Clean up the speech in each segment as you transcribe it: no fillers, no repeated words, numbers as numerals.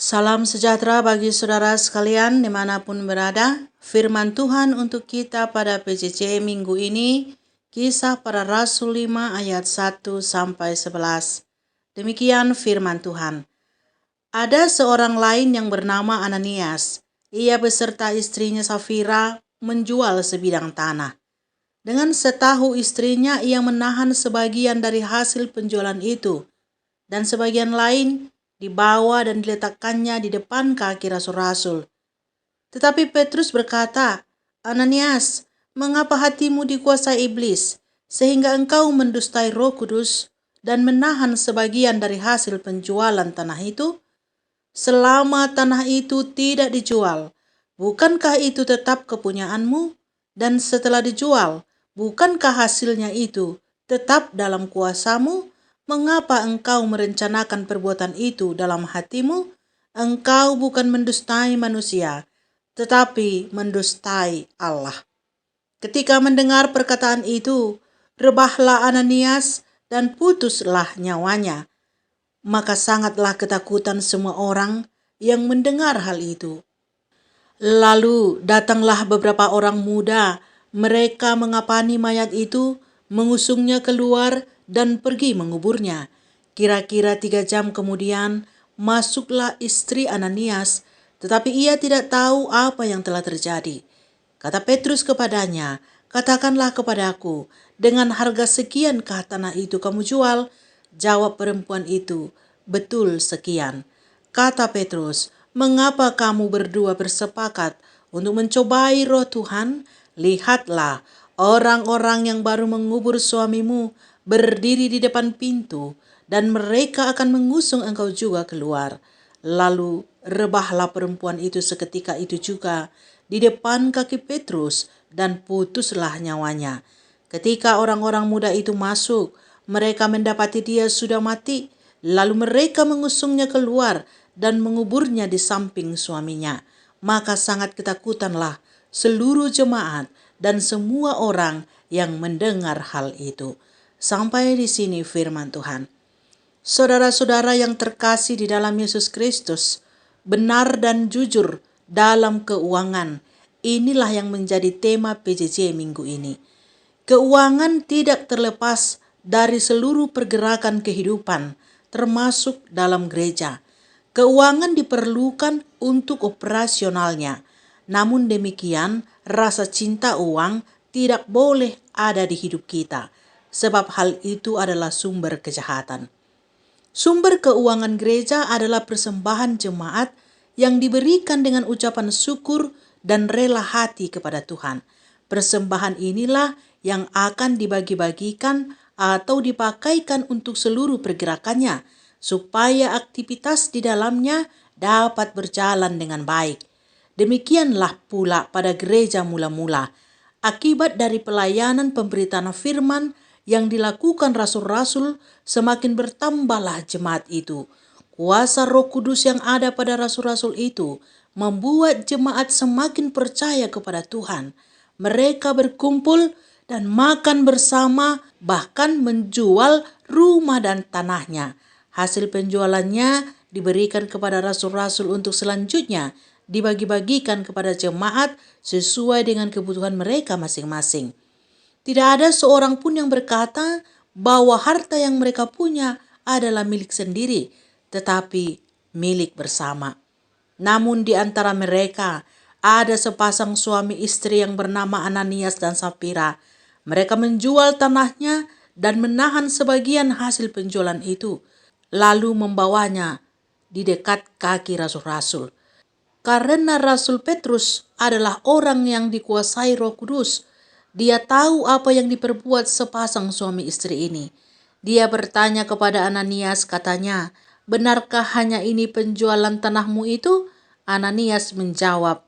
Salam sejahtera bagi saudara sekalian dimanapun berada. Firman Tuhan untuk kita pada PJJ minggu ini, Kisah Para Rasul 5 ayat 1-11. Demikian firman Tuhan. Ada seorang lain yang bernama Ananias. Ia beserta istrinya Safira menjual sebidang tanah. Dengan setahu istrinya, ia menahan sebagian dari hasil penjualan itu, dan sebagian lain dibawa dan diletakkannya di depan kaki rasul-rasul. Tetapi Petrus berkata, "Ananias, mengapa hatimu dikuasai iblis, sehingga engkau mendustai Roh Kudus dan menahan sebagian dari hasil penjualan tanah itu? Selama tanah itu tidak dijual, bukankah itu tetap kepunyaanmu? Dan setelah dijual, bukankah hasilnya itu tetap dalam kuasamu? Mengapa engkau merencanakan perbuatan itu dalam hatimu? Engkau bukan mendustai manusia, tetapi mendustai Allah." Ketika mendengar perkataan itu, rebahlah Ananias dan putuslah nyawanya. Maka sangatlah ketakutan semua orang yang mendengar hal itu. Lalu datanglah beberapa orang muda, mereka mengapani mayat itu, mengusungnya keluar dan pergi menguburnya. Kira-kira 3 jam kemudian, masuklah istri Ananias, tetapi ia tidak tahu apa yang telah terjadi. Kata Petrus kepadanya, "Katakanlah kepadaku, dengan harga sekiankah tanah itu kamu jual?" Jawab perempuan itu, "Betul sekian." Kata Petrus, "Mengapa kamu berdua bersepakat untuk mencobai roh Tuhan? Lihatlah, orang-orang yang baru mengubur suamimu berdiri di depan pintu, dan mereka akan mengusung engkau juga keluar." Lalu rebahlah perempuan itu seketika itu juga di depan kaki Petrus dan putuslah nyawanya. Ketika orang-orang muda itu masuk, mereka mendapati dia sudah mati. Lalu mereka mengusungnya keluar dan menguburnya di samping suaminya. Maka sangat ketakutanlah seluruh jemaat dan semua orang yang mendengar hal itu. Sampai di sini firman Tuhan. Saudara-saudara yang terkasih di dalam Yesus Kristus, benar dan jujur dalam keuangan, inilah yang menjadi tema PJJ minggu ini. Keuangan tidak terlepas dari seluruh pergerakan kehidupan, termasuk dalam gereja. Keuangan diperlukan untuk operasionalnya. Namun demikian, rasa cinta uang tidak boleh ada di hidup kita, sebab hal itu adalah sumber kejahatan. Sumber keuangan gereja adalah persembahan jemaat yang diberikan dengan ucapan syukur dan rela hati kepada Tuhan. Persembahan inilah yang akan dibagi-bagikan atau dipakaikan untuk seluruh pergerakannya, supaya aktivitas di dalamnya dapat berjalan dengan baik. Demikianlah pula pada gereja mula-mula. Akibat dari pelayanan pemberitaan firman yang dilakukan rasul-rasul, semakin bertambahlah jemaat itu. Kuasa Roh Kudus yang ada pada rasul-rasul itu membuat jemaat semakin percaya kepada Tuhan. Mereka berkumpul dan makan bersama, bahkan menjual rumah dan tanahnya. Hasil penjualannya diberikan kepada rasul-rasul untuk selanjutnya dibagi-bagikan kepada jemaat sesuai dengan kebutuhan mereka masing-masing. Tidak ada seorang pun yang berkata bahwa harta yang mereka punya adalah milik sendiri, tetapi milik bersama. Namun di antara mereka ada sepasang suami istri yang bernama Ananias dan Safira. Mereka menjual tanahnya dan menahan sebagian hasil penjualan itu, lalu membawanya di dekat kaki rasul-rasul. Karena Rasul Petrus adalah orang yang dikuasai Roh Kudus, dia tahu apa yang diperbuat sepasang suami istri ini. Dia bertanya kepada Ananias, katanya, "Benarkah hanya ini penjualan tanahmu itu?" Ananias menjawab,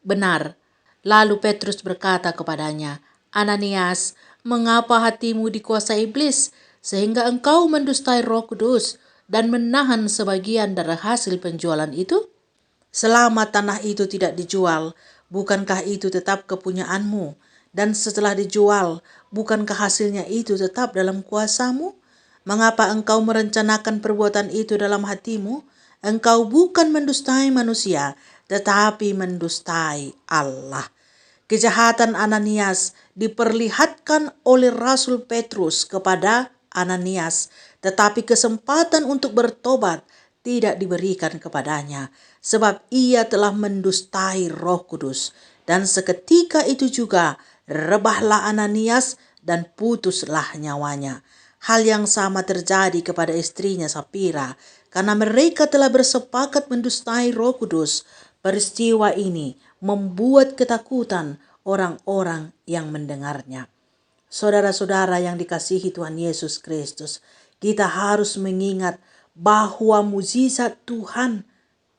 "Benar." Lalu Petrus berkata kepadanya, "Ananias, mengapa hatimu dikuasai iblis, sehingga engkau mendustai Roh Kudus dan menahan sebagian dari hasil penjualan itu? Selama tanah itu tidak dijual, bukankah itu tetap kepunyaanmu? Dan setelah dijual, bukankah hasilnya itu tetap dalam kuasamu? Mengapa engkau merencanakan perbuatan itu dalam hatimu? engkau bukan mendustai manusia, tetapi mendustai Allah. Kejahatan Ananias diperlihatkan oleh Rasul Petrus kepada Ananias, tetapi kesempatan untuk bertobat tidak diberikan kepadanya, sebab ia telah mendustai Roh Kudus. Dan seketika itu juga rebahlah Ananias dan putuslah nyawanya. Hal yang sama terjadi kepada istrinya Sapira, karena mereka telah bersepakat mendustai Roh Kudus. Peristiwa ini membuat ketakutan orang-orang yang mendengarnya. Saudara-saudara yang dikasihi Tuhan Yesus Kristus, kita harus mengingat bahwa mukjizat Tuhan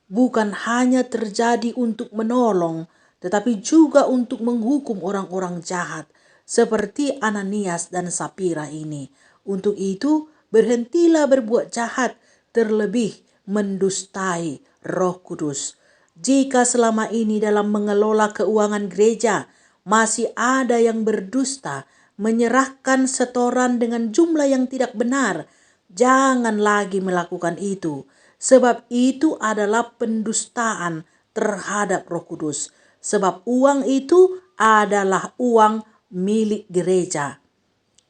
bukan hanya terjadi untuk menolong, tetapi juga untuk menghukum orang-orang jahat seperti Ananias dan Sapira ini. Untuk itu, berhentilah berbuat jahat, terlebih mendustai Roh Kudus. Jika selama ini dalam mengelola keuangan gereja masih ada yang berdusta, menyerahkan setoran dengan jumlah yang tidak benar, jangan lagi melakukan itu, sebab itu adalah pendustaan terhadap Roh Kudus. Sebab uang itu adalah uang milik gereja.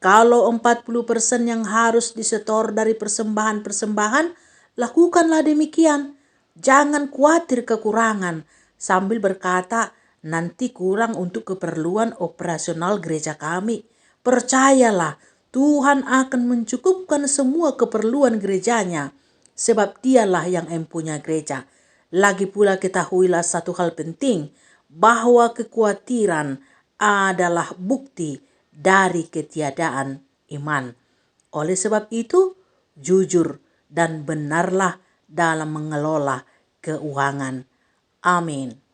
Kalau 40% yang harus disetor dari persembahan-persembahan, lakukanlah demikian. Jangan khawatir kekurangan sambil berkata, nanti kurang untuk keperluan operasional gereja kami. Percayalah, Tuhan akan mencukupkan semua keperluan gerejanya, sebab dialah yang empunya gereja. Lagi pula ketahuilah satu hal penting, bahwa kekhawatiran adalah bukti dari ketiadaan iman. Oleh sebab itu, jujur dan benarlah dalam mengelola keuangan. Amin.